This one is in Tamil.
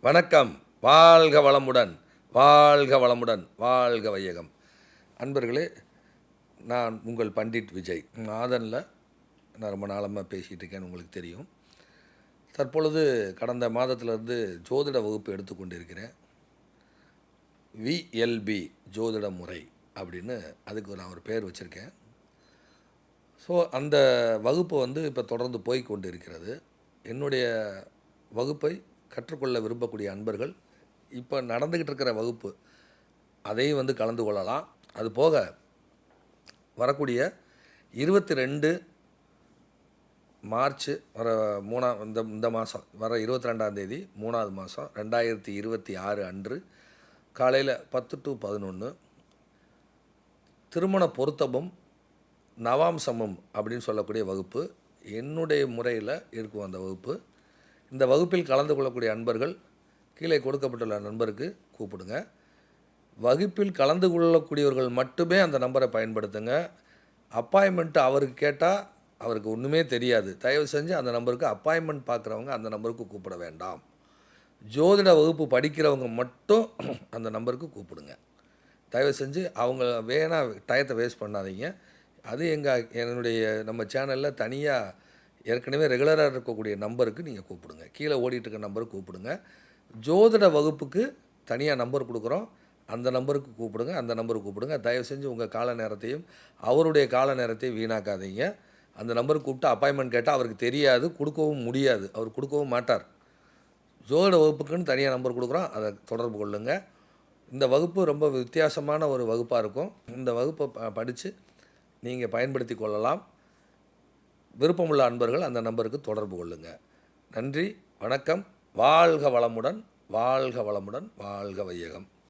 வணக்கம். வாழ்க வளமுடன், வாழ்க வளமுடன், வாழ்க வையகம். அன்பர்களே, நான் உங்கள் பண்டிட் விஜய். ஆதனில் நான் ரொம்ப நாளமாக பேசிகிட்டு இருக்கேன்னு உங்களுக்கு தெரியும். தற்பொழுது கடந்த மாதத்திலிருந்து ஜோதிட வகுப்பு எடுத்துக்கொண்டிருக்கிறேன். விஎல்பி ஜோதிட முறை அப்படின்னு அதுக்கு நான் ஒரு பேர் வச்சுருக்கேன். ஸோ அந்த வகுப்பு இப்போ தொடர்ந்து போய் கொண்டு இருக்கிறது. என்னுடைய வகுப்பை கற்றுக்கொள்ள விரும்பக்கூடிய அன்பர்கள் இப்போ நடந்துக்கிட்டு இருக்கிற வகுப்பு அதையும் கலந்து கொள்ளலாம். அது போக வரக்கூடிய 22 மார்ச் வர இந்த மாதம் வர 22ஆம் தேதி 3வது மாதம் 2026 அன்று காலையில் 10 to 11 திருமண பொருத்தமும் நவாம்சமும் அப்படின்னு சொல்லக்கூடிய வகுப்பு என்னுடைய முறையில் இருக்கும். அந்த வகுப்பு இந்த வகுப்பில் கலந்து கொள்ளக்கூடிய அன்பர்கள் கீழே கொடுக்கப்பட்டுள்ள நம்பருக்கு கூப்பிடுங்க. வகுப்பில் கலந்து கொள்ளக்கூடியவர்கள் மட்டுமே அந்த நம்பரை பயன்படுத்துங்க. அப்பாயின்மெண்ட்டு அவருக்கு கேட்டால் அவருக்கு ஒன்றுமே தெரியாது. தயவு செஞ்சு அந்த நம்பருக்கு அப்பாயின்மெண்ட் பார்க்குறவங்க அந்த நம்பருக்கு கூப்பிட வேண்டாம். ஜோதிட வகுப்பு படிக்கிறவங்க மட்டும் அந்த நம்பருக்கு கூப்பிடுங்க. தயவு செஞ்சு அவங்க வேணால் டயத்தை வேஸ்ட் பண்ணாதீங்க. அது என்னுடைய நம்ம சேனலில் தனியாக ஏற்கனவே ரெகுலராக இருக்கக்கூடிய நம்பருக்கு நீங்கள் கூப்பிடுங்க. கீழே ஓடிட்டுருக்க நம்பருக்கு கூப்பிடுங்க. ஜோதிட வகுப்புக்கு தனியாக நம்பர் கொடுக்குறோம். அந்த நம்பருக்கு கூப்பிடுங்க. அந்த நம்பருக்கு கூப்பிடுங்க. தயவு செஞ்சு உங்கள் கால நேரத்தையும் அவருடைய கால நேரத்தையும் வீணாக்காதீங்க. அந்த நம்பருக்கு கூப்பிட்டு அப்பாயின்மெண்ட் கேட்டால் அவருக்கு தெரியாது, கொடுக்கவும் முடியாது, அவர் கொடுக்கவும் மாட்டார். ஜோதிட வகுப்புக்குன்னு தனியாக நம்பர் கொடுக்குறோம், அதை தொடர்பு கொள்ளுங்கள். இந்த வகுப்பு ரொம்ப வித்தியாசமான ஒரு வகுப்பாக இருக்கும். இந்த வகுப்பை படித்து நீங்கள் பயன்படுத்தி கொள்ளலாம். விருப்பமுள்ள அன்பர்கள் அந்த நம்பருக்கு தொடர்பு கொள்ளுங்கள். நன்றி, வணக்கம். வாழ்க வளமுடன், வாழ்க வளமுடன், வாழ்க வையகம்.